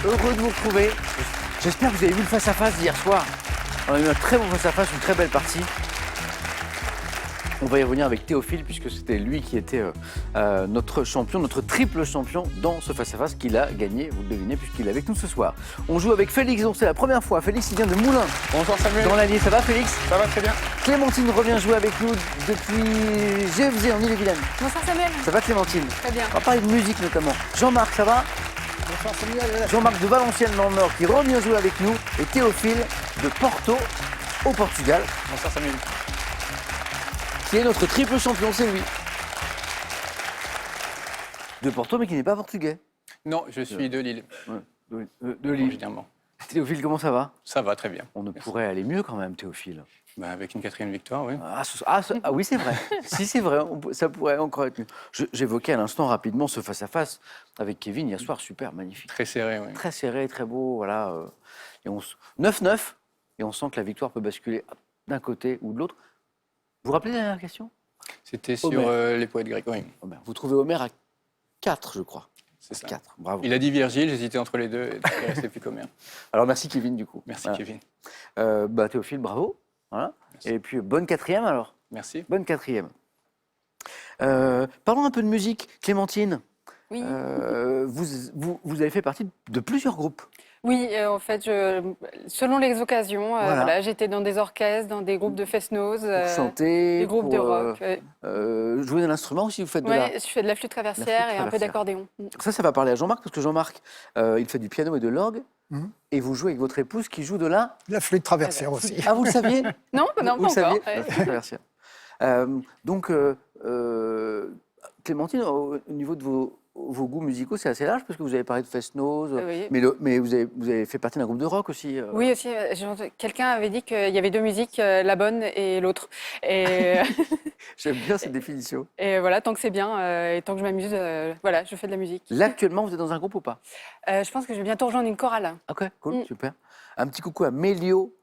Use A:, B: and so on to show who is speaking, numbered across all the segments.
A: heureux de vous retrouver. J'espère que vous avez vu le face-à-face d'hier soir. On a eu un très bon face-à-face, une très belle partie. On va y revenir avec Théophile, puisque c'était lui qui était notre champion, notre triple champion dans ce face-à-face qu'il a gagné, vous le devinez, puisqu'il est avec nous ce soir. On joue avec Félix, donc c'est la première fois. Félix, il vient de Moulins.
B: Bonsoir Samuel.
A: Dans l'Allier, ça va Félix?
B: Ça va très bien.
A: Clémentine revient jouer avec nous depuis GFZ en Ille-et-Vilaine.
C: Bonsoir Samuel.
A: Ça va Clémentine?
C: Très bien.
A: On va parler de musique notamment. Jean-Marc, ça va?
D: Bonsoir Samuel.
A: Jean-Marc de Valenciennes dans le Nord qui revient jouer avec nous. Et Théophile de Porto au Portugal,
B: Bonsoir Samuel.
A: qui est notre triple champion, c'est lui. De Porto, mais qui n'est pas portugais.
B: Non, je suis de Lille.
A: Ouais, de Lille.
B: Originairement.
A: Théophile, comment ça va?
B: Ça va très bien.
A: On ne pourrait aller mieux quand même, Théophile.
B: Bah, avec une 4e victoire, oui.
A: Ah oui, c'est vrai. Si, c'est vrai, ça pourrait encore être mieux. J'évoquais à l'instant rapidement ce face-à-face avec Kevin hier soir, super, magnifique.
B: Très serré, oui.
A: Très serré, très beau, voilà. Et 9-9, et on sent que la victoire peut basculer d'un côté ou de l'autre. Vous vous rappelez la dernière question?
B: C'était sur
A: Homer.
B: les poètes grecs, oui.
A: Vous trouvez Homer à 4, je crois.
B: C'est ça.
A: 4, bravo.
B: Il a dit Virgile, j'hésitais entre les deux, et il restait plus qu'Homer.
A: Alors merci Kevin du coup.
B: Merci
A: Voilà.
B: Kevin.
A: Théophile, bravo. Voilà.
B: Merci.
A: Et puis bonne 4e alors.
B: Merci.
A: Bonne 4e. Parlons un peu de musique. Clémentine,
C: Oui,
A: vous avez fait partie de plusieurs groupes.
C: oui en fait, selon les occasions,
A: Voilà.
C: voilà, j'étais dans des orchestres, dans des groupes de fest-noz,
A: Pour chanter,
C: des groupes de
A: pour,
C: rock.
A: jouer de l'instrument aussi, vous faites de
C: Ouais, je fais de la flûte traversière et un peu
A: traversière.
C: d'accordéon.
A: Ça va parler à Jean-Marc, parce que Jean-Marc, il fait du piano et de l'orgue,
D: Mhm.
A: et vous jouez avec votre épouse qui joue de
D: La flûte traversière aussi.
A: Ah, vous le saviez?
C: Non, non,
A: Vous
C: pas
A: le saviez?
C: encore. Ouais.
A: La flûte traversière. Donc, Clémentine, au niveau de vos goûts musicaux, c'est assez large, parce que vous avez parlé de Fest-Noz,
C: Oui.
A: mais vous avez fait partie d'un groupe de rock aussi.
C: Oui, aussi, quelqu'un avait dit qu'il y avait deux musiques, la bonne et l'autre. Et,
A: J'aime bien cette définition.
C: et voilà, tant que c'est bien et tant que je m'amuse, voilà, je fais de la musique.
A: Là, actuellement, vous êtes dans un groupe ou pas?
C: Je pense que je vais bientôt rejoindre une chorale.
A: Ok, cool,
C: Mm.
A: super. Un petit coucou à Mélio,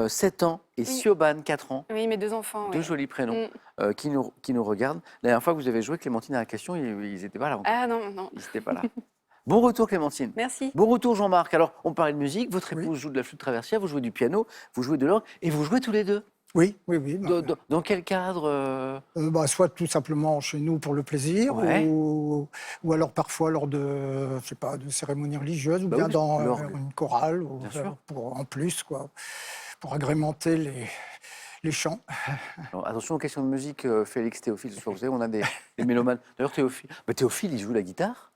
A: 7 ans, et
C: Oui.
A: Sioban, 4 ans.
C: Oui, mes deux enfants.
A: Deux
C: ouais.
A: jolis prénoms
C: Mm.
A: qui nous regardent. La dernière fois que vous avez joué Clémentine à la question, ils n'étaient pas là encore.
C: Ah non, non.
A: Ils n'étaient pas là. Bon retour Clémentine.
C: Merci.
A: Bon retour Jean-Marc. Alors, on parlait de musique. Votre
D: Oui.
A: épouse joue de la flûte traversière, vous jouez du piano, vous jouez de l'orgue, et vous jouez tous les deux.
D: Oui.
A: Dans quel cadre
D: Soit tout simplement chez nous pour le plaisir,
A: Ouais.
D: ou alors parfois lors de, je sais pas, de cérémonies religieuses, ou
A: Bah
D: bien
A: oui,
D: dans
A: l'orgue.
D: une chorale, ou
A: Bien sûr.
D: en plus, quoi, pour agrémenter les chants.
A: Alors, attention aux questions de musique, Félix, Théophile. Ce soir, vous savez, on a des mélomanes. D'ailleurs, Théophile, il joue la guitare.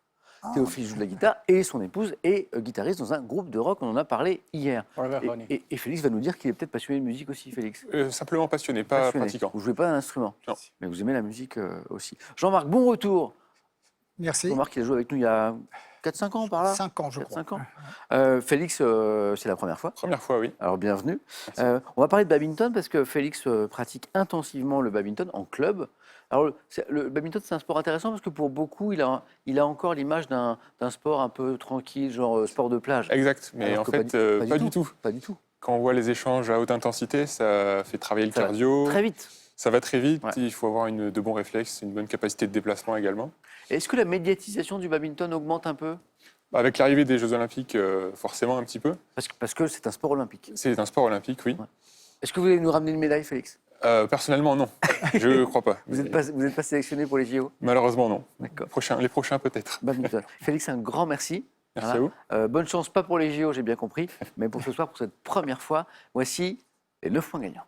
A: Théophile joue de la guitare et son épouse est guitariste dans un groupe de rock. On en a parlé hier.
B: Oliver Roney.
A: Et Félix va nous dire qu'il est peut-être passionné de musique aussi, Félix.
B: Simplement passionné, pas
A: Passionné.
B: pratiquant.
A: Vous jouez pas d'un instrument,
B: Non.
A: mais vous aimez la musique aussi. Jean-Marc, bon retour.
D: Merci.
A: Jean-Marc, il a joué avec nous il y a 4-5 ans par là.
D: 5 ans, je crois.
A: 4-5 ans. Félix, c'est la première fois.
B: Première fois, oui.
A: Alors bienvenue.
B: Merci.
A: On va parler de badminton parce que Félix pratique intensivement le badminton en club. Alors le badminton, c'est un sport intéressant parce que pour beaucoup, il a encore l'image d'un sport un peu tranquille, genre sport de plage.
B: Exact, mais
A: Alors
B: en
A: que
B: fait, pas du tout.
A: Pas du tout.
B: Quand on voit les échanges à haute intensité, ça fait travailler le
A: Ça va
B: cardio.
A: Très vite.
B: Ça va très vite,
A: Ouais.
B: il faut avoir de bons réflexes, une bonne capacité de déplacement également.
A: Est-ce que la médiatisation du badminton augmente un peu?
B: Avec l'arrivée des Jeux Olympiques, forcément un petit peu.
A: Parce que c'est un sport olympique.
B: C'est un sport olympique, oui.
A: Ouais. Est-ce que vous allez nous ramener une médaille, Félix?
B: Personnellement, non. Je ne crois pas.
A: Vous n'êtes pas sélectionné pour les JO?
B: Malheureusement, non.
A: D'accord.
B: Les prochains peut-être.
A: Badminton. Félix, un grand merci.
B: Merci à vous.
A: Bonne chance, pas pour les JO, j'ai bien compris, mais pour ce soir, pour cette première fois, voici les 9 points gagnants.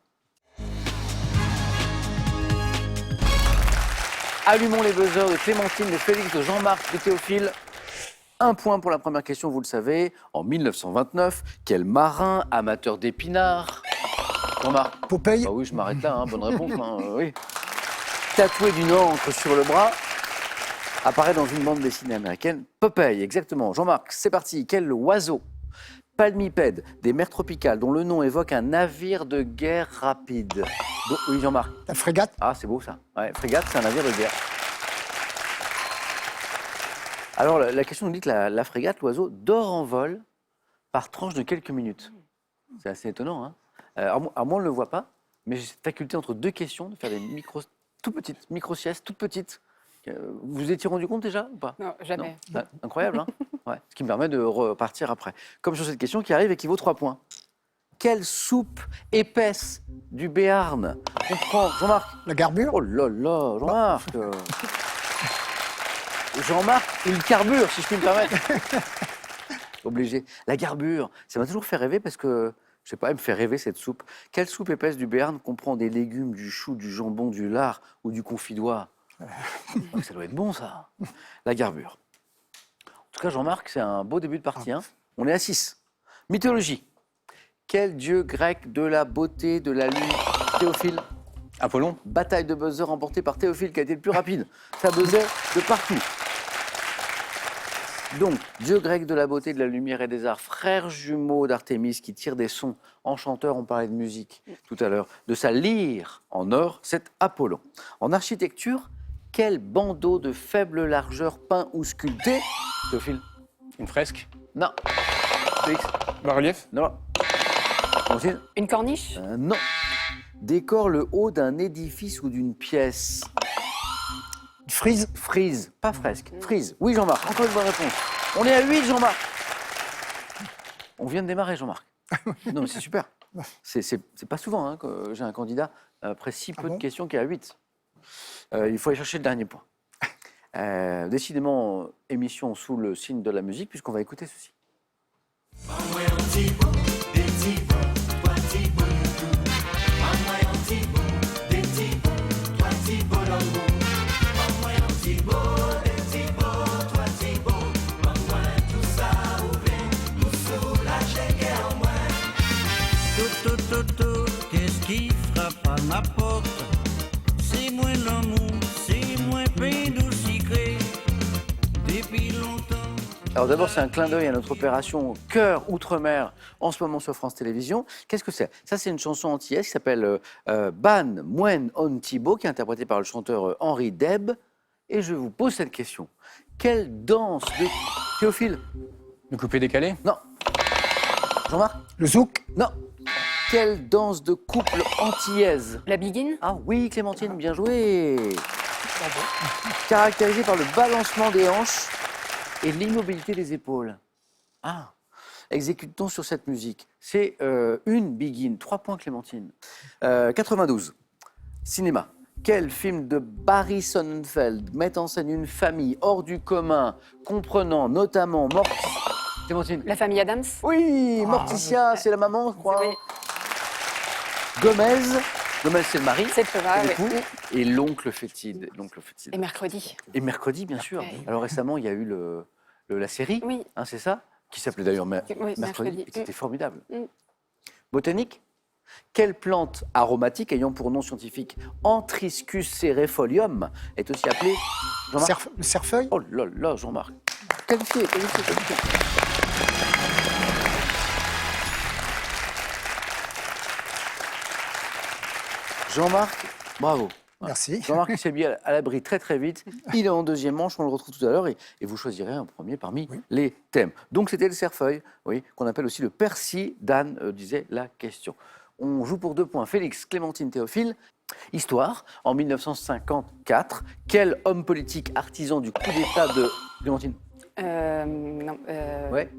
A: Allumons les buzzers de Clémentine, de Félix, de Jean-Marc, de Théophile. Un point pour la première question, vous le savez. En 1929, quel marin amateur d'épinards? Jean-Marc.
D: Popeye,
A: Ah oui, je m'arrête là, hein, bonne réponse. Oui. Tatoué d'une encre sur le bras, apparaît dans une bande dessinée américaine. Popeye, exactement. Jean-Marc, c'est parti. Quel oiseau palmipède des mers tropicales dont le nom évoque un navire de guerre rapide? Oui, Jean-Marc.
D: la frégate,
A: Ah, c'est beau ça. Ouais, frégate, c'est un navire de guerre. Alors, la question nous dit que la frégate, l'oiseau, dort en vol par tranche de quelques minutes. C'est assez étonnant, hein. Alors, moi, on ne le voit pas, mais j'ai cette faculté entre deux questions de faire des micro-siestes, toutes petites. Vous vous étiez rendu compte déjà ou pas?
C: Non, jamais.
A: Ah, incroyable, hein. Ouais, ce qui me permet de repartir après. Comme sur cette question qui arrive et qui vaut 3 points. Quelle soupe épaisse du Béarn comprend Jean-Marc?
D: La garbure.
A: Oh là là, Jean-Marc Jean-Marc, il carbure, si je puis me permettre. Obligé. La garbure, ça m'a toujours fait rêver parce que, je sais pas, elle me fait rêver cette soupe. Quelle soupe épaisse du Béarn comprend des légumes, du chou, du jambon, du lard ou du confidois? Oh, ça doit être bon, ça. La garbure. En tout cas, Jean-Marc, c'est un beau début de partie. Hein. On est à 6. Mythologie. Quel dieu grec de la beauté, de la lune? Théophile.
B: Apollon.
A: Bataille de buzzer remportée par Théophile, qui a été le plus rapide. Ça buzzait de partout. Donc, dieu grec de la beauté, de la lumière et des arts, frère jumeau d'Artémis qui tire des sons enchanteurs, on parlait de musique tout à l'heure, de sa lyre en or, c'est Apollon. En architecture, quel bandeau de faible largeur peint ou sculpté? Théophile?
B: Une fresque.
A: Non. Félix?
B: Bas-relief.
A: Non. Francine?
C: Une corniche?
A: Non. Décore le haut d'un édifice ou d'une pièce.
D: Une frise.
A: Frise, pas fresque. Frise. Oui, Jean-Marc, encore une bonne réponse. On est à 8, Jean-Marc. On vient de démarrer, Jean-Marc. Non, mais c'est super. C'est pas souvent hein, que j'ai un candidat après si peu de
D: bon
A: questions qui est à 8. Il faut aller chercher le dernier point. Décidément, émission sous le signe de la musique, puisqu'on va écouter ceci.
E: Qu'est-ce qui frappe à ma porte? C'est moi l'amour, c'est moi pain du sucré. Depuis longtemps.
A: Alors d'abord, c'est un clin d'œil à notre opération Cœur Outre-mer en ce moment sur France Télévisions. Qu'est-ce que c'est? Ça, c'est une chanson antillaise qui s'appelle Ban Mwen On Thibaut, qui est interprétée par le chanteur Henri Deb. Et je vous pose cette question. Quelle danse de... Théophile?
B: Le coupé-décalé.
A: Non. Jean-Marc?
D: Le zouk.
A: Non. Quelle danse de couple antillaise?
C: La biguine?
A: Ah oui, Clémentine, bien joué. Caractérisée par le balancement des hanches et l'immobilité des épaules. Ah, exécute-t-on sur cette musique? C'est une biguine. 3 points, Clémentine. 92. Cinéma. Quel film de Barry Sonnenfeld met en scène une famille hors du commun, comprenant notamment Clémentine?
C: La famille Adams?
A: Oui, Morticia, c'est la maman, je crois.
C: Oui.
A: Gomez, c'est le mari.
C: C'est le papa,
A: l'époux,
C: oui.
A: et l'oncle fétide.
C: Et mercredi?
A: Et mercredi, bien sûr.
C: Oui.
A: Alors récemment, il y a eu la série,
C: Oui.
A: hein, c'est ça? Qui s'appelait d'ailleurs
C: Oui,
A: Mercredi. Et c'était formidable.
C: Mm.
A: Botanique. Quelle plante aromatique ayant pour nom scientifique Antriscus cerefolium est aussi appelée Jean-Marc?
D: Le cerfeuil.
A: Oh là là, Jean-Marc. Qualifié. Jean-Marc, bravo.
D: Merci.
A: Jean-Marc s'est mis à l'abri très très vite. Il est en deuxième manche, on le retrouve tout à l'heure et vous choisirez un premier parmi les thèmes. Donc c'était le cerfeuil, oui, qu'on appelle aussi le persil. Dan disait la question. On joue pour 2 points. Félix, Clémentine, Théophile. Histoire, en 1954, quel homme politique artisan du coup d'État de... Clémentine?
C: Non.
A: Ouais.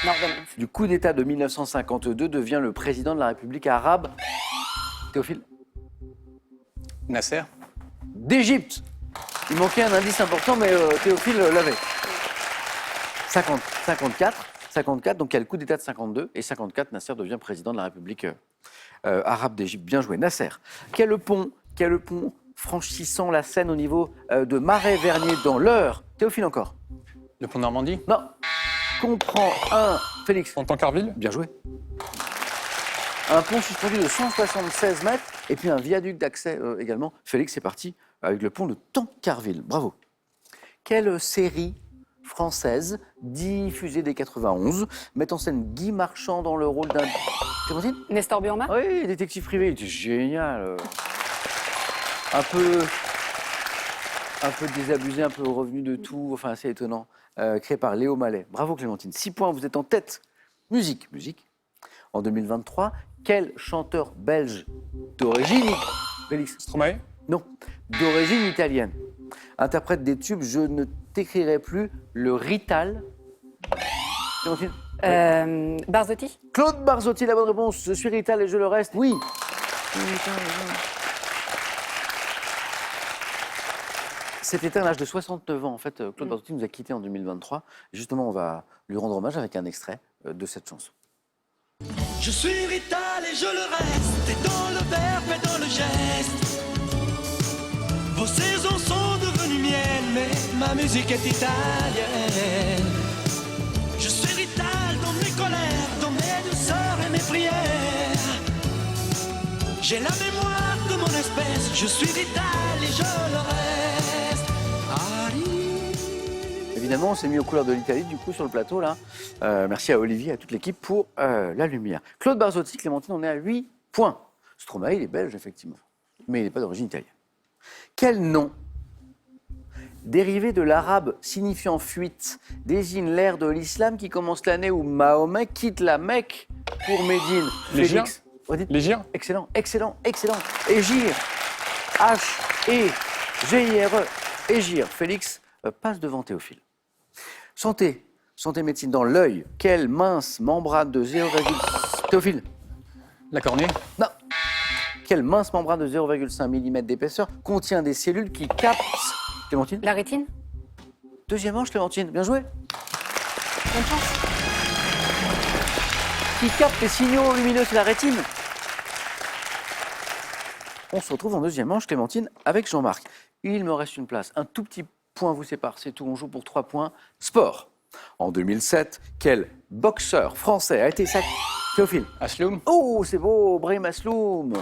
C: Non, non.
A: Du coup d'État de 1952 devient le président de la République arabe. Théophile?
B: Nasser.
A: D'Égypte. Il manquait un indice important, mais Théophile l'avait. 54, donc il y a le coup d'État de 52, et 54, Nasser devient président de la République arabe d'Égypte. Bien joué, Nasser. Quel pont franchissant la Seine au niveau de Marais-Vernier dans l'Eure? Théophile encore?
B: Le pont de Normandie.
A: Non. Comprend un... Félix?
B: Pontarville.
A: Bien joué. Un pont suspendu de 176 mètres et puis un viaduc d'accès également. Félix est parti avec le pont de Tancarville. Bravo. Quelle série française diffusée dès 91 met en scène Guy Marchand dans le rôle d'un... Clémentine?
C: Nestor Burma?
A: Oui, détective privé, il était génial. Un peu désabusé, un peu revenu de tout, enfin assez étonnant. Créé par Léo Mallet. Bravo Clémentine. 6 points, vous êtes en tête. Musique. En 2023, quel chanteur belge d'origine... Félix?
B: Stromae.
A: Non, d'origine italienne interprète des tubes Je ne t'écrirai plus, le Rital Clémentine.
C: Barzotti.
A: Claude Barzotti, la bonne réponse. Je suis Rital et je le reste. Oui. Cet été, à l'âge de 69 ans, en fait, Claude Barzotti nous a quittés en 2023. Justement, on va lui rendre hommage avec un extrait de cette chanson.
F: Je suis Rital et je le reste, et dans le verbe et dans le geste. Vos saisons sont devenues miennes, mais ma musique est italienne. Je suis Rital dans mes colères, dans mes douceurs et mes prières. J'ai la mémoire de mon espèce, je suis Rital et je le reste.
A: Évidemment, on s'est mis aux couleurs de l'Italie, du coup, sur le plateau, là. Merci à Olivier et à toute l'équipe pour la lumière. Claude Barzotti, Clémentine, on est à 8 points. Stromae, il est belge, effectivement, mais il n'est pas d'origine italienne. Quel nom, dérivé de l'arabe signifiant fuite, désigne l'ère de l'islam qui commence l'année où Mahomet quitte la Mecque pour Médine?
B: L'Égir.
A: Félix. Redites.
B: L'Égir.
A: Excellent, excellent, excellent. Égir. H-E-G-I-R-E. Égir. Félix passe devant Théophile. Santé. Santé médecine dans l'œil. Quelle mince membrane de 0, Théophile.
G: La cornée.
A: Non. Quelle mince membrane de 0,5 mm d'épaisseur contient des cellules qui captent... Clémentine.
C: La rétine.
A: Deuxième manche, Clémentine. Bien joué.
C: Bonne chance.
A: Qui capte les signaux lumineux, c'est la rétine. On se retrouve en deuxième manche, Clémentine, avec Jean-Marc. Il me reste une place. Un tout petit point vous sépare, c'est tout. On joue pour 3 points. Sport. En 2007, quel boxeur français a été sacré... Théophile.
G: Asloum.
A: Oh, c'est beau, Brahim Asloum.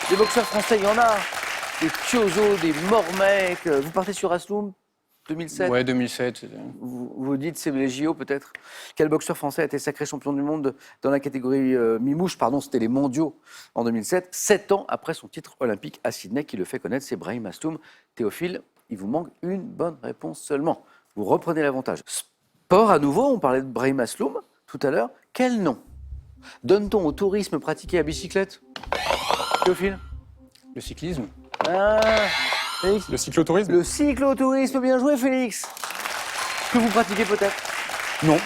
A: Des boxeurs français, il y en a. Des Kyozo, des Mormec. Vous partez sur Asloum 2007.
G: Ouais, 2007.
A: Vous dites, c'est les JO peut-être. Quel boxeur français a été sacré champion du monde dans la catégorie mi-mouche? Pardon, c'était les mondiaux en 2007. 7 ans après son titre olympique à Sydney, qui le fait connaître, c'est Brahim Asloum. Théophile, il vous manque une bonne réponse seulement. Vous reprenez l'avantage. Sport à nouveau, on parlait de Brahim Asloum tout à l'heure. Quel nom donne-t-on au tourisme pratiqué à bicyclette? Théophile.
G: Le cyclisme.
A: Ah, Félix.
B: Le cyclotourisme.
A: Le cyclotourisme, bien joué Félix. Que vous pratiquez peut-être? Non.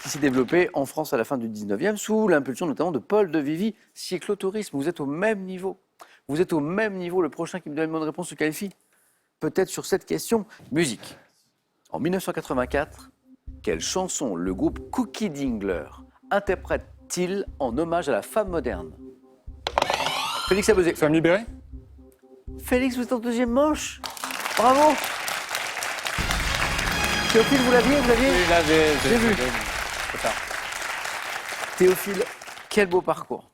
A: Qui s'est développé en France à la fin du 19e sous l'impulsion notamment de Paul de Vivi. Cyclotourisme, vous êtes au même niveau. Vous êtes au même niveau. Le prochain qui me donne une bonne réponse se qualifie. Peut-être sur cette question. Musique. En 1984, quelle chanson le groupe Cookie Dingler interprète-t-il en hommage à la femme moderne? Félix Abezé.
B: Femme libérée.
A: Félix, vous êtes en deuxième manche. Bravo. Théophile, vous l'aviez? J'ai vu.
G: C'est ça.
A: Théophile, quel beau parcours.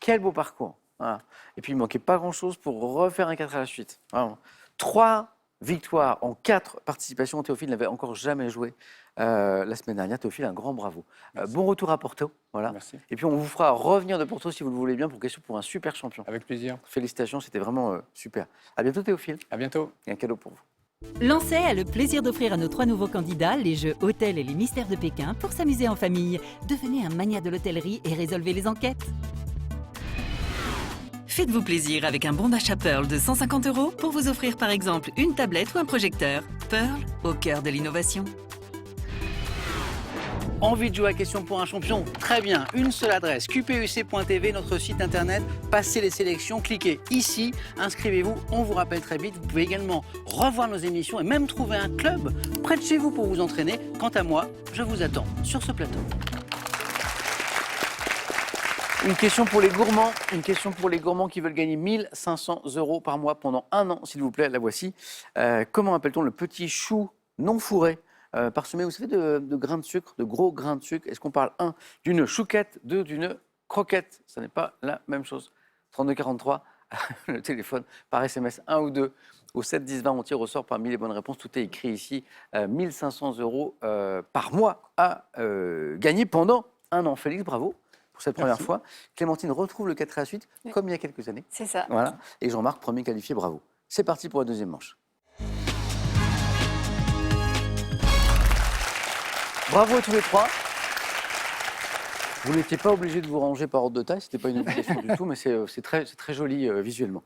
A: Quel beau parcours. Voilà. Et puis, il ne manquait pas grand-chose pour refaire un 4 à la suite. Vraiment. 3 victoires en 4 participations. Théophile n'avait encore jamais joué la semaine dernière. Théophile, un grand bravo. Bon retour à Porto. Voilà.
B: Merci.
A: Et puis, on vous fera revenir de Porto, si vous le voulez bien, pour un super champion.
B: Avec plaisir.
A: Félicitations, c'était vraiment super. À bientôt, Théophile.
B: À bientôt.
A: Il y a un cadeau pour vous.
H: Lancet a le plaisir d'offrir à nos 3 nouveaux candidats les jeux Hôtel et les Mystères de Pékin pour s'amuser en famille. Devenez un magnat de l'hôtellerie et résolvez les enquêtes. Faites-vous plaisir avec un bon d'achat Pearl de 150 € pour vous offrir par exemple une tablette ou un projecteur. Pearl, au cœur de l'innovation.
I: Envie de jouer à Question pour un champion? Très bien, une seule adresse, qpuc.tv, notre site internet, passez les sélections, cliquez ici, inscrivez-vous, on vous rappelle très vite. Vous pouvez également revoir nos émissions et même trouver un club près de chez vous pour vous entraîner. Quant à moi, je vous attends sur ce plateau.
A: Une question pour les gourmands qui veulent gagner 1 500 € par mois pendant 1 an, s'il vous plaît, la voici. Comment appelle-t-on le petit chou non fourré parsemé, vous savez, de grains de sucre, de gros grains de sucre? Est-ce qu'on parle, 1, d'une chouquette, 2, d'une croquette? Ce n'est pas la même chose. 3243, le téléphone, par SMS 1 ou 2, au 7 10 20, on tire au sort parmi les bonnes réponses. Tout est écrit ici. 1 500 € par mois à gagner pendant 1 an. Félix, bravo pour cette première fois. Clémentine retrouve le 4 à la suite,
C: Oui.
A: comme il y a quelques années.
C: C'est ça.
A: Voilà. Et Jean-Marc, premier qualifié, bravo. C'est parti pour la deuxième manche. Bravo à tous les 3. Vous n'étiez pas obligé de vous ranger par ordre de taille, ce n'était pas une obligation du tout, mais c'est très joli visuellement.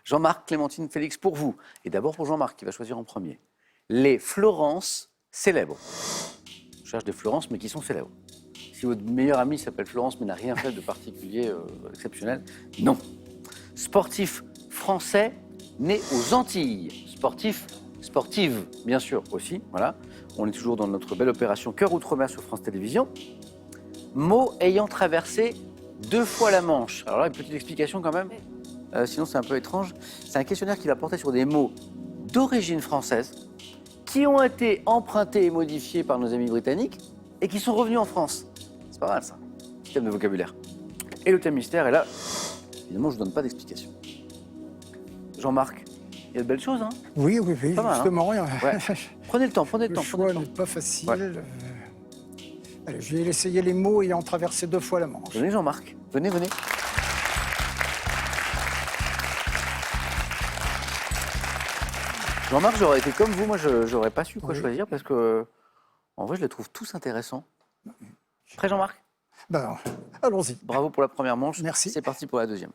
A: Jean-Marc, Clémentine, Félix, pour vous. Et d'abord pour Jean-Marc, qui va choisir en premier. Les Florence célèbres. cherche des Florence, mais qui sont célèbres. Si votre meilleur ami s'appelle Florence, mais n'a rien fait de particulier exceptionnel, non. Sportif français né aux Antilles. Sportive, bien sûr, aussi. Voilà. On est toujours dans notre belle opération Cœur Outre-mer sur France Télévisions. Mot ayant traversé 2 fois la Manche. Alors là, une petite explication quand même. Sinon, c'est un peu étrange. C'est un questionnaire qui va porter sur des mots d'origine française qui ont été empruntés et modifiés par nos amis britanniques et qui sont revenus en France. C'est pas mal, ça. Système de vocabulaire. Et le thème mystère est là. Évidemment, je ne vous donne pas d'explication. Jean-Marc, il y a de belles choses, hein?
D: Oui,
A: Pas mal, hein.
D: justement.
A: Ouais. Prenez le temps, prenez le
D: Le
A: temps.
D: choix
A: Prenez le
D: n'est
A: temps.
D: pas facile.
A: Ouais.
D: Allez, je vais essayer les mots ayant traversé 2 fois la Manche.
A: Venez, Jean-Marc. Venez, venez. Jean-Marc, j'aurais été comme vous. Moi, je n'aurais pas su quoi
D: Oui.
A: choisir parce que, en vrai, je les trouve tous intéressants. Prêt, Jean-Marc?
D: Ben, allons-y.
A: Bravo pour la première manche.
D: Merci.
A: C'est parti pour la deuxième.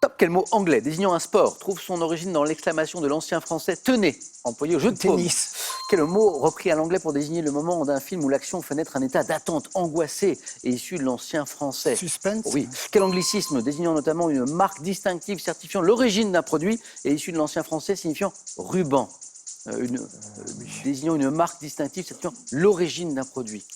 A: Top, quel mot anglais désignant un sport trouve son origine dans l'exclamation de l'ancien français « tenez », employé au jeu de paume.
D: Tennis.
A: Quel mot repris à l'anglais pour désigner le moment d'un film où l'action fait naître un état d'attente angoissé et issu de l'ancien français?
D: Suspense.
A: Oui. Quel anglicisme désignant notamment une marque distinctive certifiant l'origine d'un produit et issu de l'ancien français signifiant ruban? Désignant une marque distinctive certifiant l'origine d'un produit.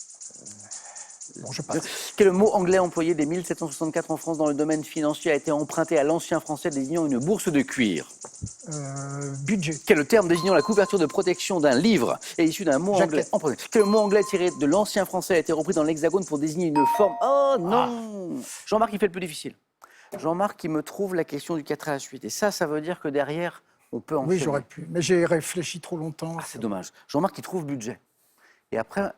D: Bon, je passe.
A: Quel mot anglais employé dès 1764 en France dans le domaine financier a été emprunté à l'ancien français désignant une bourse de cuir?
D: Budget.
A: Quel terme désignant la couverture de protection d'un livre est issu d'un mot
D: Jaquette.
A: anglais emprunté? Quel mot anglais tiré de l'ancien français a été repris dans l'Hexagone pour désigner une forme? Oh non! Jean-Marc, il fait le plus difficile. Jean-Marc, il me trouve la question du 4 à la suite. Et ça veut dire que derrière, on peut en
D: Oui, j'aurais pu. Mais j'ai réfléchi trop longtemps.
A: Ah, c'est dommage. Jean-Marc, il trouve budget. Et après,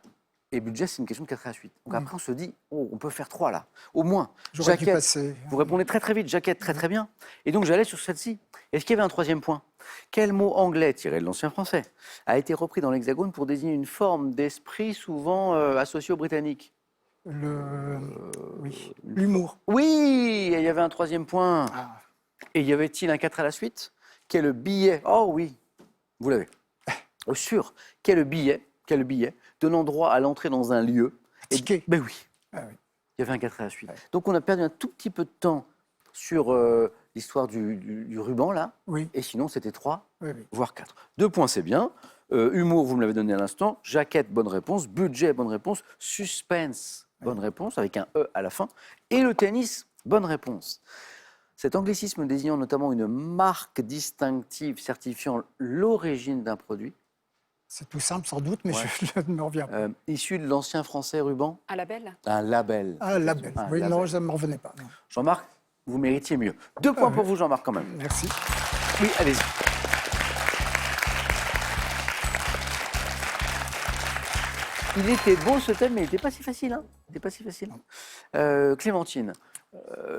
A: et budget, c'est une question de 4 à la suite. Donc après, on se dit, oh, on peut faire 3 là, au moins.
D: J'aurais dû
A: Jaquette,
D: passer.
A: vous répondez très très vite, jaquette, très très bien. Et donc j'allais sur celle-ci. Est-ce qu'il y avait un 3e point? Quel mot anglais, tiré de l'ancien français, a été repris dans l'Hexagone pour désigner une forme d'esprit souvent associée aux Britanniques?
D: Oui. L'humour.
A: Oui, il y avait un 3e point.
D: Ah.
A: Et y avait-il un 4 à la suite? Quel billet? Oh oui, vous l'avez. Sûr. Quel billet donnant droit à l'entrée dans un lieu?
D: Ticket.
A: Ben oui.
D: Ah oui.
A: Il y avait un 4 à la suite. Donc on a perdu un tout petit peu de temps sur l'histoire du ruban, là.
D: Oui.
A: Et sinon, c'était 3,
D: Oui, oui.
A: voire 4. 2 points, c'est bien. Humour, vous me l'avez donné à l'instant. Jaquette, bonne réponse. Budget, bonne réponse. Suspense, bonne réponse, avec un E à la fin. Et le tennis, bonne réponse. Cet anglicisme désignant notamment une marque distinctive certifiant l'origine d'un produit,
D: C'est tout simple sans doute, mais
A: Ouais.
D: je ne me reviens pas.
A: issu de l'ancien français ruban,
C: Un label.
A: un label.
D: Ah, label.
A: Un
D: Oui,
A: label.
D: non, ça ne me revenait pas. Non.
A: Jean-Marc, vous méritiez mieux. 2 points pour vous, Jean-Marc, quand même.
D: Merci.
A: Oui, allez-y. Il était beau ce thème, mais il n'était pas si facile. Hein. Il n'était pas si facile. Clémentine,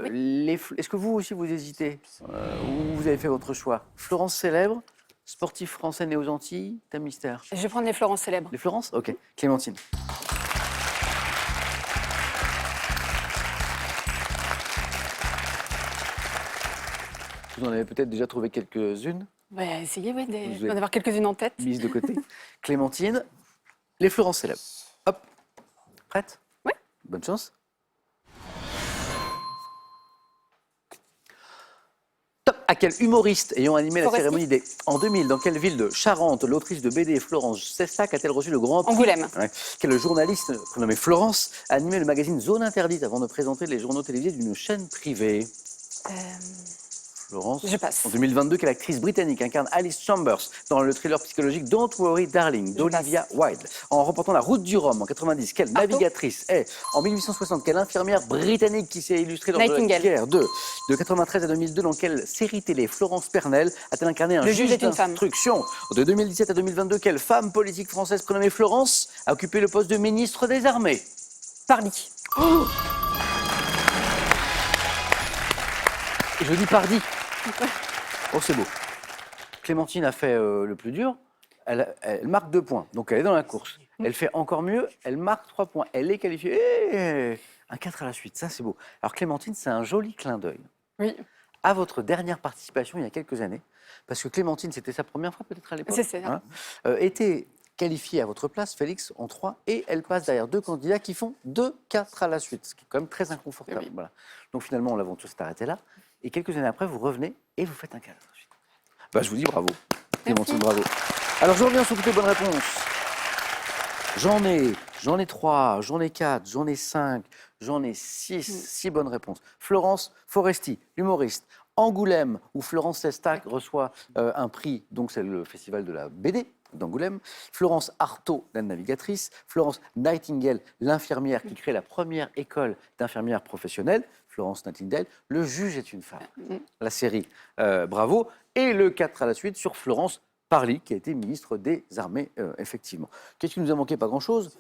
A: est-ce que vous aussi vous hésitez ou vous avez fait votre choix? Florence célèbre, sportif français né aux Antilles, thème mystère.
C: Je vais prendre les Florence célèbres.
A: Les Florence? Ok. Clémentine. Vous en avez peut-être déjà trouvé quelques-unes,
C: On va essayer
A: Vous
C: d'en
A: êtes-
C: avoir quelques-unes en tête.
A: mises de côté. Clémentine, les Florence célèbres. Hop. Prête?
C: Oui.
A: Bonne chance. Top. À quel humoriste ayant animé la
C: Foresti.
A: cérémonie des... En 2000, dans quelle ville de Charente l'autrice de BD Florence Sestac a-t-elle reçu le grand prix?
C: Angoulême.
A: Ouais. Quel journaliste prénommé Florence a animé le magazine Zone Interdite avant de présenter les journaux télévisés d'une chaîne privée? Florence.
C: Je passe.
A: En 2022, quelle actrice britannique incarne Alice Chambers dans le thriller psychologique Don't Worry Darling d'Olivia Wilde? En remportant la Route du Rhum en 90, quelle
C: Artaud.
A: navigatrice est en 1860 quelle infirmière britannique qui s'est illustrée lors de la
C: Nightingale.
A: guerre de 93 à 2002 dans quelle série télé Florence Pernel a-t-elle incarné un
C: Le juge est une femme.
A: d'instruction? De 2017 à 2022, quelle femme politique française prénommée Florence a occupé le poste de ministre des Armées?
C: Parly.
A: Et je dis Pardy. Oh, c'est beau. Clémentine a fait le plus dur. Elle marque 2 points. Donc, elle est dans la course. Elle fait encore mieux. Elle marque 3 points. Elle est qualifiée. Un 4 à la suite. Ça, c'est beau. Alors, Clémentine, c'est un joli clin d'œil
C: Oui,
A: à votre dernière participation il y a quelques années. Parce que Clémentine, c'était sa première fois peut-être à l'époque.
C: C'est ça.
A: Était qualifiée à votre place, Félix, en 3, et elle passe derrière 2 candidats qui font 2-4 à la suite, ce qui est quand même très inconfortable.
C: Oui.
A: Voilà. Donc finalement, l'aventure s'est arrêtée là, et quelques années après, vous revenez et vous faites un 4 à la suite. Bah, je vous dis bravo. Clémentine, bravo. Alors, je reviens sur toutes les bonnes réponses. J'en ai 3, j'en ai 4, j'en ai 5, j'en ai 6 bonnes réponses. Florence Foresti, l'humoriste. Angoulême, où Florence Sestac reçoit un prix, donc c'est le festival de la BD d'Angoulême. Florence Artaud, la navigatrice. Florence Nightingale, l'infirmière qui crée la première école d'infirmières professionnelles. Florence Nightingale, le juge est une femme. La série, bravo. Et le 4 à la suite sur Florence Parly, qui a été ministre des Armées, effectivement. Qu'est-ce qui nous a manqué? Pas grand-chose.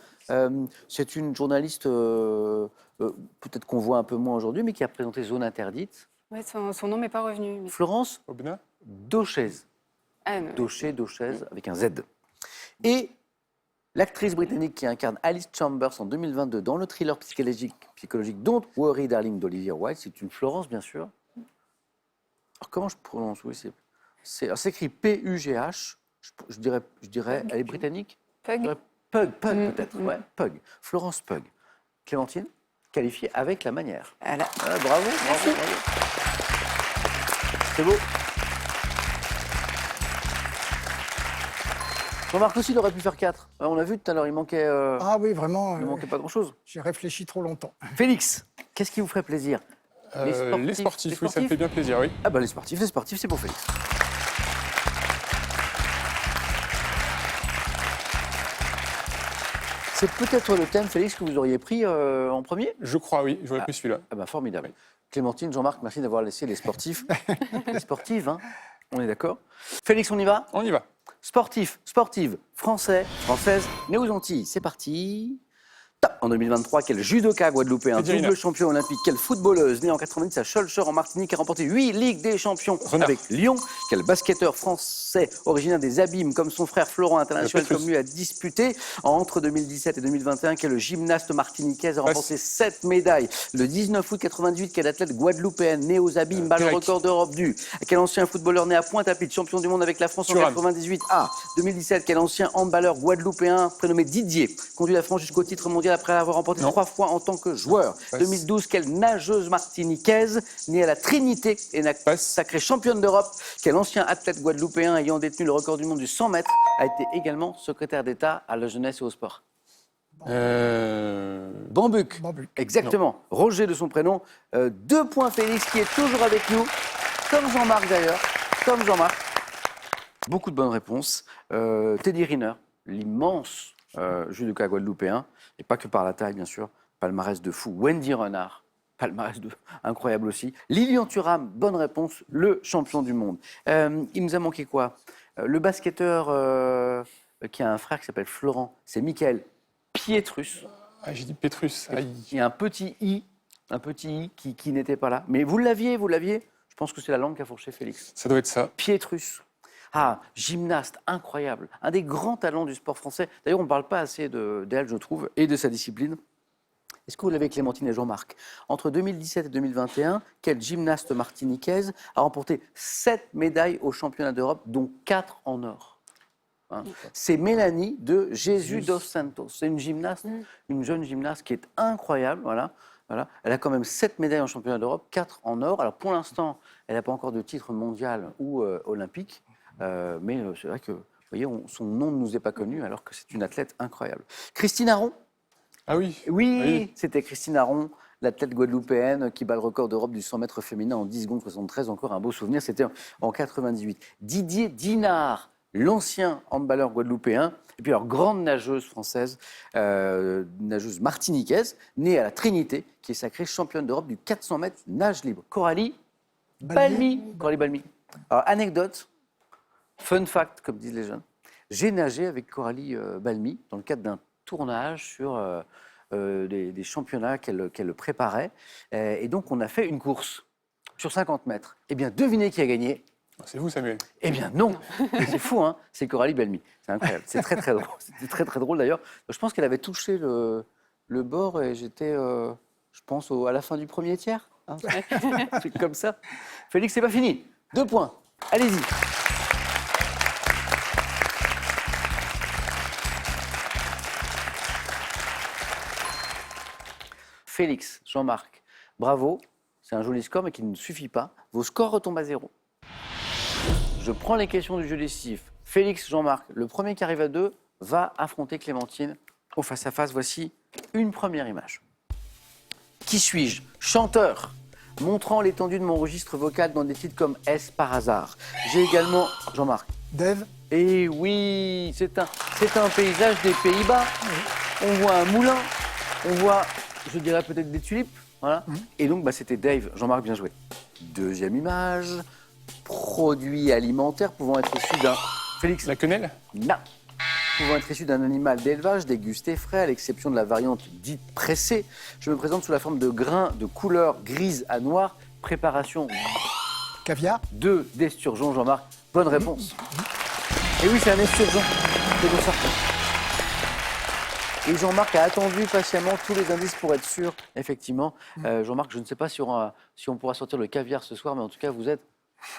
A: C'est une journaliste, peut-être qu'on voit un peu moins aujourd'hui, mais qui a présenté Zone Interdite.
C: Ouais, son nom m'est pas revenu. mais-
A: Florence
B: Aubenas.
A: Dauchez.
C: Ah, non.
A: Dauchez, avec un Z. Et l'actrice britannique qui incarne Alice Chambers en 2022 dans le thriller psychologique Don't Worry Darling d'Olivia Wilde, c'est une Florence, bien sûr. Alors, comment je prononce? Oui, c'est écrit P-U-G-H. Je dirais, elle est britannique?
C: Pug.
A: Je dirais Pug, peut-être. Ouais, Pug. Florence Pug. Clémentine, qualifiée avec la manière.
C: Voilà.
A: Ah, bravo. C'est beau. Jean-Marc aussi, il aurait pu faire 4. On a vu tout à l'heure, il manquait,
D: Ah oui, vraiment,
A: il manquait pas grand-chose.
D: j'ai réfléchi trop longtemps.
A: Félix, qu'est-ce qui vous ferait plaisir?
B: Les sportifs, oui, ça me fait bien plaisir, oui.
A: Ah bah les sportifs, c'est pour Félix. C'est peut-être le thème, Félix, que vous auriez pris en premier?
B: Je crois, oui, j'aurais pris celui-là.
A: Ah bah formidable. Clémentine, Jean-Marc, merci d'avoir laissé les sportifs. Les sportives, hein, on est d'accord. Félix, on y va?
B: On y va.
A: Sportif, sportive, français, française, né aux Antilles. C'est parti. Top. En 2023, quel judoka guadeloupéen,
B: Eddie Riner.
A: double champion olympique, quelle footballeuse née en 90 à Schœlcher en Martinique a remporté 8 Ligues des Champions
B: Renard.
A: avec Lyon, quel basketteur français originaire des Abîmes comme son frère Florent, international
B: Petrus.
A: comme lui, a disputé entre 2017 et 2021, quel gymnaste martiniquaise a remporté 7 médailles. Le 19 août 98, quel athlète guadeloupéenne né aux Abîmes, bat le
B: Pérec.
A: record d'Europe du. Quel ancien footballeur né à Pointe-à-Pitre, champion du monde avec la France en
B: Thuram.
A: 98. 2017, quel ancien handballeur guadeloupéen prénommé Didier conduit la France jusqu'au titre mondial après avoir remporté
B: Non.
A: 3 fois en tant que joueur.
B: Passe.
A: 2012, quelle nageuse martiniquaise née à la Trinité et
B: Passe.
A: sacrée championne d'Europe. Quel ancien athlète guadeloupéen ayant détenu le record du monde du 100 mètres a été également secrétaire d'État à la jeunesse et au sport. Bambuc.
D: Bambuc.
A: Exactement. Roger de son prénom. 2 points Félix qui est toujours avec nous. Comme Jean-Marc d'ailleurs. Comme Jean-Marc. Beaucoup de bonnes réponses. Teddy Riner, l'immense judoka guadeloupéen. Et pas que par la taille, bien sûr. Palmarès de fou. Wendy Renard. Palmarès de incroyable aussi. Lilian Thuram, bonne réponse. Le champion du monde. Il nous a manqué quoi? Le basketteur qui a un frère qui s'appelle Florent. C'est Michael Pietrus.
B: Ah, j'ai dit Petrus. Aïe.
A: Il y a un petit i qui n'était pas là. Mais vous l'aviez. Je pense que c'est la langue qu'a fourché Félix.
B: Ça doit être ça.
A: Pietrus. Ah, gymnaste, incroyable. Un des grands talents du sport français. D'ailleurs, on ne parle pas assez d'elle, je trouve, et de sa discipline. Est-ce que vous l'avez, Clémentine et Jean-Marc? Entre 2017 et 2021, quelle gymnaste martiniquaise a remporté 7 médailles aux championnats d'Europe, dont 4 en or? Hein. C'est Mélanie de Jésus dos Santos. C'est une gymnaste, une jeune gymnaste qui est incroyable. Voilà. Elle a quand même 7 médailles en championnat d'Europe, 4 en or. Alors pour l'instant, elle n'a pas encore de titre mondial ou olympique. Mais c'est vrai que, vous voyez, son nom ne nous est pas connu alors que c'est une athlète incroyable. Christine Aron.
B: Ah oui.
A: Oui, c'était Christine Aron, l'athlète guadeloupéenne qui bat le record d'Europe du 100 mètres féminin en 10 secondes 73. Encore un beau souvenir, c'était en 98. Didier Dinard, l'ancien handballeur guadeloupéen. Et puis alors, grande nageuse française, nageuse martiniquaise, née à la Trinité, qui est sacrée championne d'Europe du 400 mètres nage libre. Coralie Balmy. Coralie Balmy. Alors, anecdote, fun fact, comme disent les jeunes. J'ai nagé avec Coralie Balmy dans le cadre d'un tournage sur des championnats qu'elle préparait. Et donc, on a fait une course sur 50 mètres. Eh bien, devinez qui a gagné?
B: C'est vous, Samuel.
A: Eh bien, non. C'est fou, hein? C'est Coralie Balmy. C'est incroyable. C'est très, très drôle. C'était très, très drôle, d'ailleurs. Je pense qu'elle avait touché le bord et j'étais, je pense, à la fin du premier tiers. Hein. C'est comme ça. Félix, c'est pas fini. 2 points. Allez-y. Félix, Jean-Marc, bravo. C'est un joli score, mais qui ne suffit pas. Vos scores retombent à 0. Je prends les questions du jeu décisif. Félix, Jean-Marc, le premier qui arrive à 2 va affronter Clémentine au face-à-face. Voici une première image. Qui suis-je? Chanteur, montrant l'étendue de mon registre vocal dans des titres comme Est par hasard. J'ai également, Jean-Marc.
D: Dave,
A: Et oui, c'est un paysage des Pays-Bas. On voit un moulin, on voit, je dirais peut-être des tulipes. Voilà. Et donc, c'était Dave. Jean-Marc, bien joué. Deuxième image, produit alimentaire pouvant être issu d'un... Félix.
B: La quenelle?
A: Non. Pouvant être issu d'un animal d'élevage dégusté frais, à l'exception de la variante dite pressée. Je me présente sous la forme de grains de couleur grise à noir. Préparation
D: caviar,
A: de d'esturgeon, Jean-Marc. Bonne réponse. Et oui, c'est un esturgeon. C'est pour ça. Et Jean-Marc a attendu patiemment tous les indices pour être sûr, effectivement. Jean-Marc, je ne sais pas si on pourra sortir le caviar ce soir, mais en tout cas, vous êtes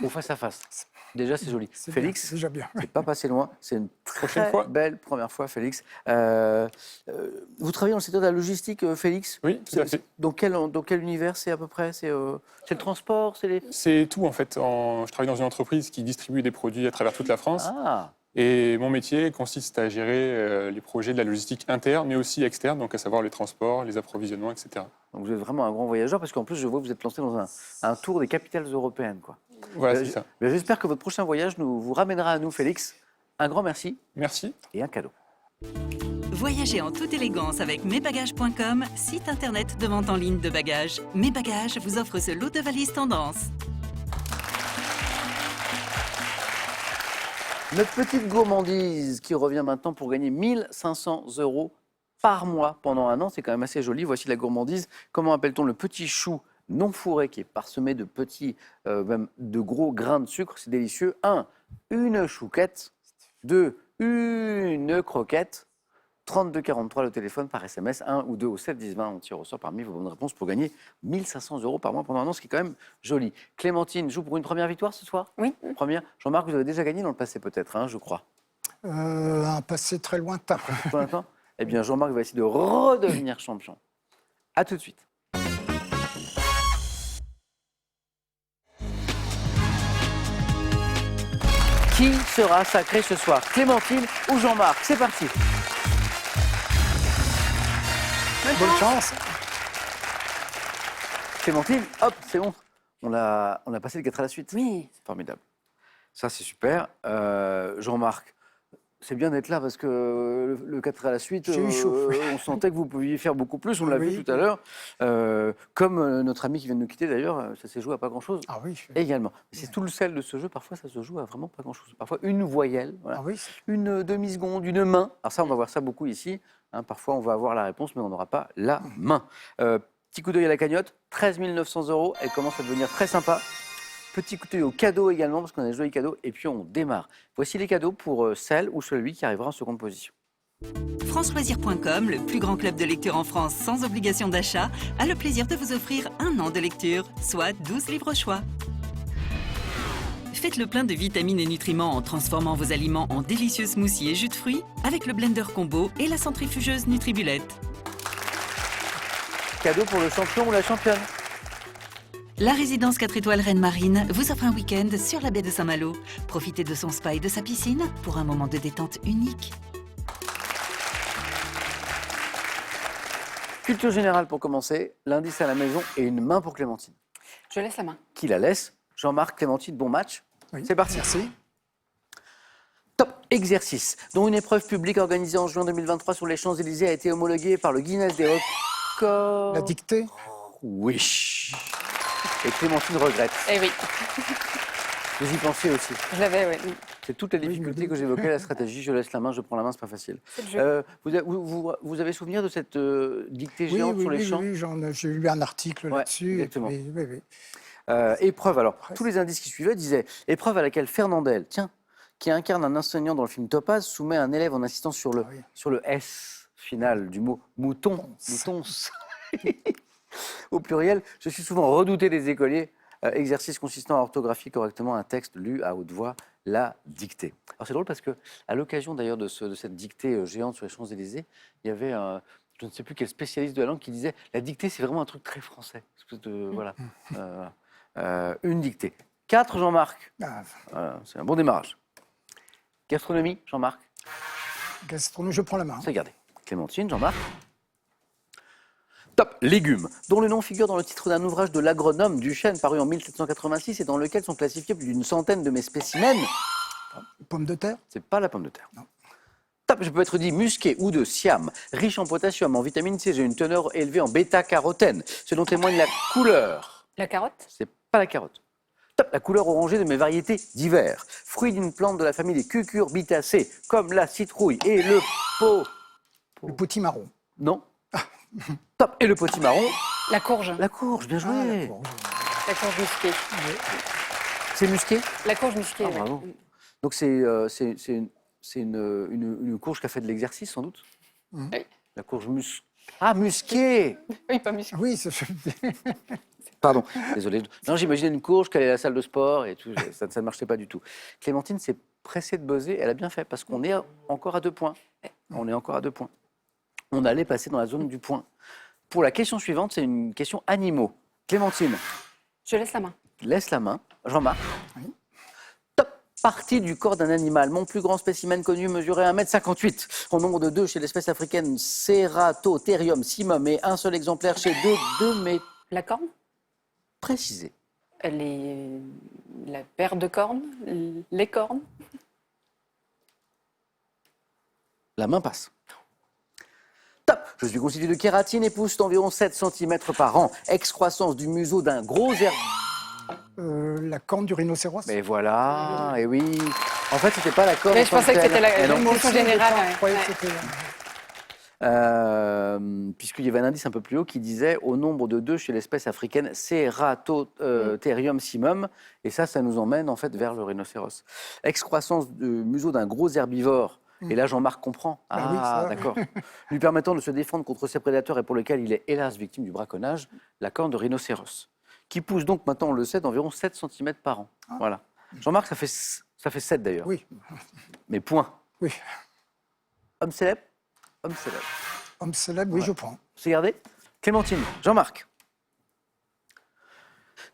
A: au face-à-face. Déjà, c'est joli.
D: c'est
A: Félix,
D: bien, déjà bien.
A: c'est pas passé loin. C'est une
B: Prochaine
A: très
B: fois.
A: belle première fois, Félix. Vous travaillez dans le secteur de la logistique, Félix?
B: Oui, tout à fait.
A: Dans quel univers c'est à peu près? C'est le transport?
B: C'est tout en fait. Je travaille dans une entreprise qui distribue des produits à travers toute la France.
A: Ah,
B: Et mon métier consiste à gérer les projets de la logistique interne, mais aussi externe, donc à savoir les transports, les approvisionnements, etc.
A: donc vous êtes vraiment un grand voyageur, parce qu'en plus, je vois que vous êtes lancé dans un tour des capitales européennes, quoi.
B: Voilà, c'est ça.
A: J'espère que votre prochain voyage vous ramènera à nous, Félix. Un grand merci
B: Merci.
A: et un cadeau.
H: Voyagez en toute élégance avec mesbagages.com, site internet de vente en ligne de bagages. Mes Bagages vous offre ce lot de valises tendance.
A: Notre petite gourmandise qui revient maintenant pour gagner 1 500 € par mois pendant un an. C'est quand même assez joli. Voici la gourmandise. Comment appelle-t-on le petit chou non fourré qui est parsemé de petits, même de gros grains de sucre? C'est délicieux. 1. Une chouquette. 2. Une croquette. 3243 le téléphone par SMS, 1 ou 2 au 7 10 20. On tire au sort parmi vos bonnes réponses pour gagner 1 500 € par mois pendant un an, ce qui est quand même joli. Clémentine joue pour une première victoire ce soir?
C: Oui.
A: Première. Jean-Marc, vous avez déjà gagné dans le passé peut-être, hein, je crois.
D: un passé très lointain.
A: Pour l'instant, eh bien, Jean-Marc va essayer de redevenir champion. À tout de suite. Qui sera sacré ce soir? Clémentine ou Jean-Marc? C'est parti.
D: Bonne chance.
A: Clémentine, hop, c'est bon. On a passé le 4 à la suite.
C: Oui.
A: C'est formidable. Ça, c'est super. Jean-Marc, c'est bien d'être là parce que le 4 à la suite,
D: J'ai eu chaud.
A: on sentait que vous pouviez faire beaucoup plus. On l'a
D: Oui.
A: vu tout à l'heure. Comme notre ami qui vient de nous quitter d'ailleurs, ça s'est joué à pas grand-chose.
D: Ah oui.
A: Également. C'est tout le sel de ce jeu. Parfois, ça se joue à vraiment pas grand-chose. Parfois, une voyelle, voilà.
D: Ah oui.
A: Une demi-seconde, une main. Alors ça, on va voir ça beaucoup ici. Hein, parfois, on va avoir la réponse, mais on n'aura pas la main. Petit coup d'œil à la cagnotte, 13 900 €. Elle commence à devenir très sympa. Petit coup d'œil au cadeau également, parce qu'on a des jolis cadeaux. Et puis, on démarre. Voici les cadeaux pour celle ou celui qui arrivera en seconde position.
H: franceloisir.com, le plus grand club de lecture en France sans obligation d'achat, a le plaisir de vous offrir un an de lecture, soit 12 livres au choix. Faites le plein de vitamines et nutriments en transformant vos aliments en délicieux smoothies et jus de fruits avec le blender combo et la centrifugeuse Nutribulette.
A: Cadeau pour le champion ou la championne.
H: La résidence 4 étoiles Reine Marine vous offre un week-end sur la baie de Saint-Malo. Profitez de son spa et de sa piscine pour un moment de détente unique.
A: Culture générale pour commencer. L'indice à la maison et une main pour Clémentine.
C: Je laisse la main.
A: Qui la laisse? Jean-Marc, Clémentine, bon match.
D: Oui.
A: C'est parti.
D: Merci.
A: Top exercice, dont une épreuve publique organisée en juin 2023 sur les Champs-Élysées a été homologuée par le Guinness des records.
D: La dictée.
A: Oui. Et Clémentine regrette.
C: Eh oui,
A: Vous y pensez aussi.
C: je l'avais, oui.
A: C'est toutes les difficultés que j'évoquais, la stratégie. Je laisse la main, je prends la main, c'est pas facile.
C: C'est le jeu.
A: Vous avez souvenir de cette dictée
D: Oui,
A: géante
D: oui,
A: sur les
D: oui,
A: champs?
D: oui, j'ai lu un article
A: Ouais,
D: là-dessus.
A: exactement.
D: Oui, oui, oui.
A: Épreuve, alors,
D: Presque.
A: tous les indices qui suivaient disaient épreuve à laquelle Fernandel, tiens, qui incarne un enseignant dans le film Topaz, soumet un élève en insistant sur le,
D: Ah oui.
A: sur le S final du mot mouton. Moutons. Au pluriel, je suis souvent redouté des écoliers. Exercice consistant à orthographier correctement un texte lu à haute voix, la dictée. Alors c'est drôle parce que, à l'occasion d'ailleurs de cette dictée géante sur les Champs-Élysées, il y avait je ne sais plus quel spécialiste de la langue qui disait la dictée, c'est vraiment un truc très français. Espèce de, voilà. Une dictée. 4, Jean-Marc.
D: Ah,
A: C'est un bon démarrage. Gastronomie, Jean-Marc.
D: gastronomie, je prends la main.
A: C'est gardé. Clémentine, Jean-Marc. Top. Légumes, dont le nom figure dans le titre d'un ouvrage de l'agronome Duchesne paru en 1786 et dans lequel sont classifiés plus d'une centaine de mes spécimens.
D: Pommes de terre.
A: C'est pas la pomme de terre.
D: Non.
A: Top, je peux être dit musqué ou de Siam, riche en potassium, en vitamine C, j'ai une teneur élevée en bêta-carotène, ce dont témoigne la couleur.
C: La carotte?
A: C'est pas la carotte. Top, la couleur orangée de mes variétés d'hiver, fruit d'une plante de la famille des cucurbitacées, comme la citrouille et le pot.
D: Le potimarron.
A: Non. Top, et le potimarron.
C: La courge.
A: La courge, bien joué.
D: Ah, d'accord.
C: La courge musquée.
A: C'est musqué.
C: La courge musquée,
A: Ah,
C: oui.
A: bravo. Donc c'est une courge qui a fait de l'exercice, sans doute.
C: Oui.
A: La courge musquée.
C: Oui, pas musquée.
D: Oui, ça
A: Pardon, désolé. Non, j'imaginais une courge qui allait à la salle de sport et tout. Ça ne marchait pas du tout. Clémentine s'est pressée de buzzer. Elle a bien fait parce qu'on est encore à 2 points. On est encore à 2 points. On allait passer dans la zone du point. Pour la question suivante, c'est une question animaux. Clémentine,
C: Je laisse la main.
A: laisse la main. Jean-Marc. Top partie du corps d'un animal. Mon plus grand spécimen connu mesurait 1,58 m. Au nombre de 2 chez l'espèce africaine Ceratotherium simum et un seul exemplaire chez 2 mais
C: La corne?
A: précisé.
C: La paire de cornes? Les cornes?
A: La main passe. Top. Je suis constitué de kératine et pousse d'environ 7 cm par an. Excroissance du museau d'un gros herbe.
D: La corne du rhinocéros.
A: Mais voilà, et oui. En fait, c'était pas la corne.
C: Mais je pensais que c'était
A: Eh
C: la
A: non.
C: question générale.
D: Je croyais
C: ouais.
D: que c'était-
A: Puisqu'il y avait un indice un peu plus haut qui disait au nombre de 2 chez l'espèce africaine Ceratotherium simum. Et ça nous emmène en fait vers le rhinocéros. Excroissance du museau d'un gros herbivore. Et là, Jean-Marc comprend.
D: Ah oui,
A: Ah,
D: ça.
A: d'accord. Lui permettant de se défendre contre ses prédateurs et pour lequel il est hélas victime du braconnage, la corne de rhinocéros. Qui pousse donc, maintenant on le sait, d'environ 7 cm par an. Voilà. Jean-Marc, ça fait 7 d'ailleurs.
D: Oui,
A: Mais point.
D: oui.
A: Homme célèbre. Homme célèbre.
D: Homme célèbre, oui, je prends.
A: C'est gardé. Clémentine, Jean-Marc.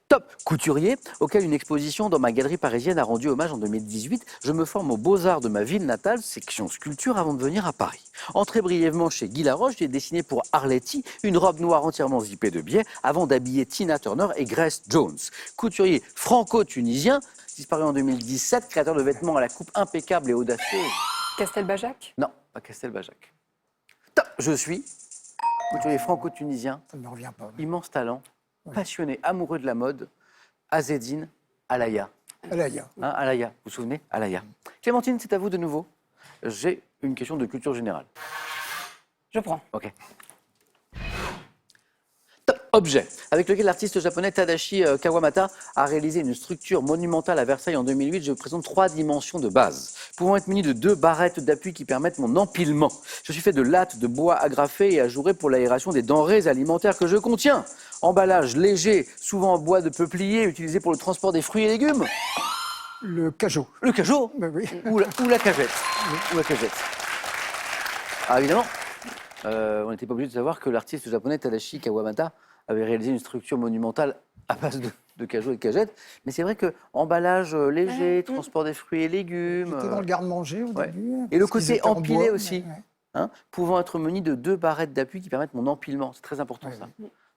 A: Top couturier, auquel une exposition dans ma galerie parisienne a rendu hommage en 2018. Je me forme aux Beaux-Arts de ma ville natale, section sculpture, avant de venir à Paris. Entré brièvement chez Guy Laroche, j'ai dessiné pour Arletty une robe noire entièrement zippée de biais avant d'habiller Tina Turner et Grace Jones. Couturier franco-tunisien, disparu en 2017, créateur de vêtements à la coupe impeccable et audacieuse.
C: Castelbajac?
A: Non, pas Castelbajac. Top, je suis couturier franco-tunisien,
D: Ça ne me revient pas.
A: immense talent,
D: Ouais.
A: passionné, amoureux de la mode, Azzedine Alaya.
D: Alaya.
A: Hein, Alaya, vous vous souvenez? Alaya. Clémentine, c'est à vous de nouveau. J'ai une question de culture générale.
C: Je prends.
A: Ok. Top objet, avec lequel l'artiste japonais Tadashi Kawamata a réalisé une structure monumentale à Versailles en 2008. Je vous présente 3 dimensions de base, pouvant être munies de 2 barrettes d'appui qui permettent mon empilement. Je suis fait de lattes de bois agrafées et ajourées pour l'aération des denrées alimentaires que je contiens. Emballage léger, souvent en bois de peuplier, utilisé pour le transport des fruits et légumes.
D: Le cajot.
A: Le cajot
D: Ben oui.
A: ou la cagette. Ou la cagette. Ah, évidemment, on n'était pas obligé de savoir que l'artiste japonais Tadashi Kawamata avait réalisé une structure monumentale à base de cajots et de cagettes. Mais c'est vrai que emballage léger, transport des fruits et légumes,
D: J'étais dans le garde-manger au
A: ouais.
D: début.
A: Et le
D: parce qu'ils
A: côté
D: étaient en
A: empilé
D: bois,
A: aussi.
D: mais, ouais.
A: hein, pouvant être muni de 2 barrettes d'appui qui permettent mon empilement. C'est très important
D: Ouais,
A: ça.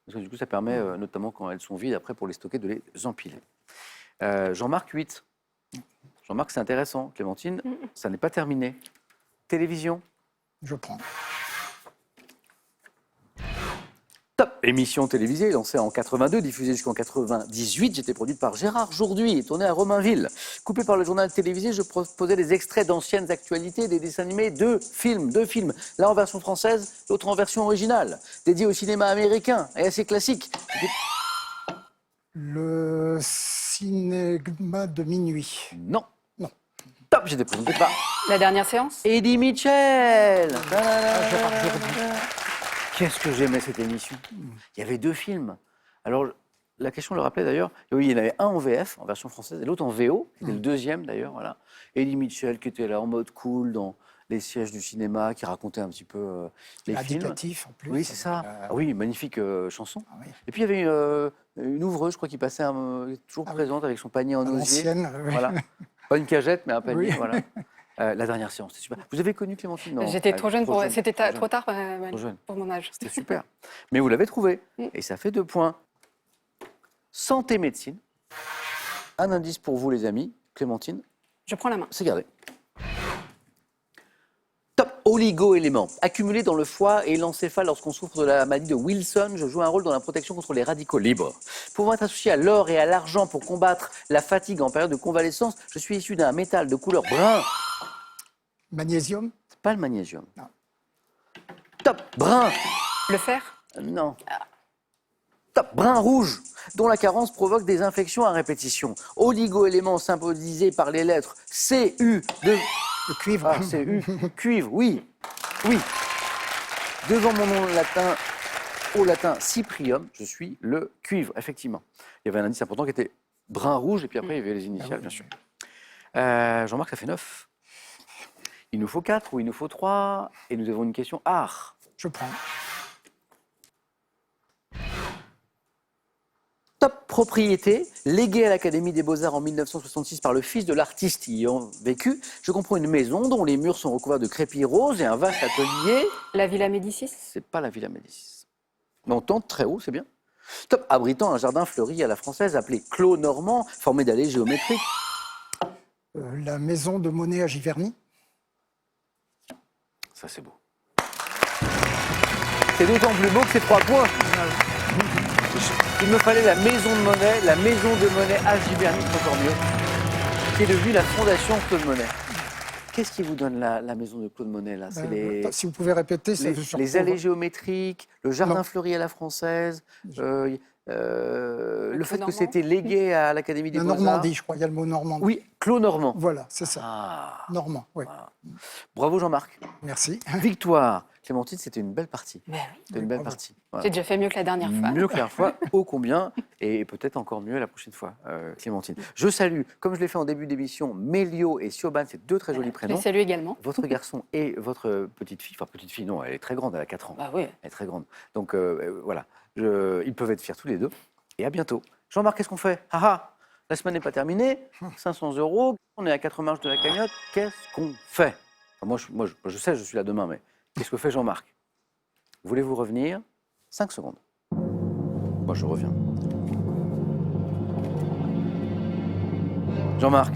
A: Parce que du coup, ça permet, notamment quand elles sont vides, après pour les stocker, de les empiler. Jean-Marc 8. Jean-Marc, c'est intéressant. Clémentine, ça n'est pas terminé. Télévision.
D: Je prends.
A: Top émission télévisée, lancée en 82, diffusée jusqu'en 98. J'étais produite par Gérard Jourduy et tournée à Romainville. Coupée par le journal télévisé, je proposais des extraits d'anciennes actualités, des dessins animés, 2 films. L'un en version française, l'autre en version originale. Dédié au cinéma américain et assez classique.
D: Le cinéma de minuit.
A: Non.
D: Non.
A: Top, j'étais présenté par
C: La dernière séance?
A: Eddie Mitchell.
D: Gérard Jourduy.
A: Qu'est-ce que j'aimais cette émission. Il y avait 2 films. Alors, la question le rappelait d'ailleurs. Oui, il y en avait un en VF, en version française, et l'autre en VO. C'était le deuxième d'ailleurs. Voilà. Eddie Mitchell qui était là en mode cool dans les sièges du cinéma, qui racontait un petit peu les films.
D: Indicatif en plus.
A: Oui, c'est ça. Ah oui, magnifique chanson.
D: Ah oui.
A: Et puis il y avait une ouvreuse, je crois, qui passait toujours présente avec son panier en
D: À
A: osier.
D: l'ancienne, oui.
A: Voilà. Pas une cagette, mais un panier.
D: Oui.
A: Voilà. La dernière séance, c'était super. Vous avez connu Clémentine? Non.
C: J'étais trop jeune pour. C'était
A: trop jeune.
C: trop tard
A: Trop jeune.
C: pour mon âge.
A: C'était super. Mais vous l'avez trouvé.
C: Mm.
A: Et ça fait 2 points. Santé médecine. Un indice pour vous, les amis. Clémentine,
C: Je prends la main.
A: c'est gardé. Top oligo-éléments. Accumulés dans le foie et l'encéphale lorsqu'on souffre de la maladie de Wilson, je joue un rôle dans la protection contre les radicaux libres. Pouvant être associé à l'or et à l'argent pour combattre la fatigue en période de convalescence, je suis issu d'un métal de couleur brun.
D: Magnésium.
A: C'est pas le magnésium.
D: Non.
A: Top brun.
C: Le fer.
A: Non. Top brun rouge, dont la carence provoque des infections à répétition. Oligo-éléments symbolisés par les lettres C, U, de...
D: Le cuivre.
A: Ah, C, U, cuivre, oui. Oui. Devant mon nom latin, au latin cyprium, je suis le cuivre, effectivement. Il y avait un indice important qui était brun-rouge, et puis après, il y avait les initiales, bien sûr. Jean-Marc, ça fait 9. Il nous faut 4 ou il nous faut 3, et nous avons une question art.
D: Je prends.
A: Top propriété, léguée à l'Académie des Beaux-Arts en 1966 par le fils de l'artiste y ayant vécu. Je comprends une maison dont les murs sont recouverts de crépis roses et un vaste atelier.
C: La Villa Médicis.
A: C'est pas la Villa Médicis. Mais on tente très haut, c'est bien. Top abritant un jardin fleuri à la française appelé Clos Normand, formé d'allées géométriques.
D: La maison de Monet à Giverny.
A: Ça, c'est beau. C'est d'autant plus beau que c'est 3 points. Il me fallait la maison de Monet à Giverny, c'est encore mieux, qui est devenue la fondation Claude Monet. Qu'est-ce qui vous donne la maison de Claude Monet, là? C'est
D: Si vous pouvez répéter, c'est
A: les allées géométriques, le jardin
D: Non.
A: fleuri à la française, le fait que
C: Normand.
A: c'était légué à l'Académie des
D: La
A: Beaux-Arts.
D: Normandie, je crois, il y a le mot Normandie.
A: Oui, Clos Normand.
D: Voilà, c'est ça.
A: Ah,
D: Normand, oui.
A: voilà. Bravo Jean-Marc.
D: Merci.
A: Victoire. Clémentine, c'était une belle partie.
C: Ben oui.
A: C'était une belle
D: bravo.
A: partie. Voilà.
C: J'ai déjà fait mieux que la dernière fois.
A: Mieux que la dernière fois, ô combien, et peut-être encore mieux la prochaine fois, Clémentine. Je salue, comme je l'ai fait en début d'émission, Mélio et Sioban, c'est 2 très jolis
C: Je les
A: prénoms.
C: salue également.
A: Votre garçon et votre petite fille, enfin petite fille, non, elle est très grande, elle a 4 ans.
C: Bah oui.
A: Elle est très grande. Donc voilà, ils peuvent être fiers tous les 2. Et à bientôt. Jean-Marc, qu'est-ce qu'on fait? Haha, la semaine n'est pas terminée, 500 €, on est à 4 marches de la cagnotte, qu'est-ce qu'on fait? Enfin, je sais, je suis là demain, mais qu'est-ce que fait Jean-Marc? Voulez-vous revenir? 5 secondes. Moi, je reviens. Jean-Marc,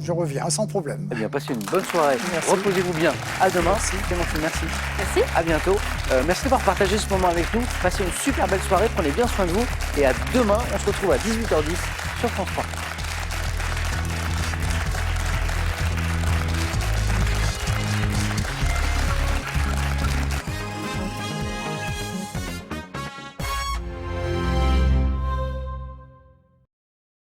D: Je reviens, sans problème.
A: eh bien, passez une bonne soirée.
D: Merci.
A: Reposez-vous bien. À demain. Clémentine, merci.
C: Merci.
A: À bientôt. Merci d'avoir partagé ce moment avec nous. Passez une super belle soirée. Prenez bien soin de vous. Et à demain, on se retrouve à 18h10 sur France 3.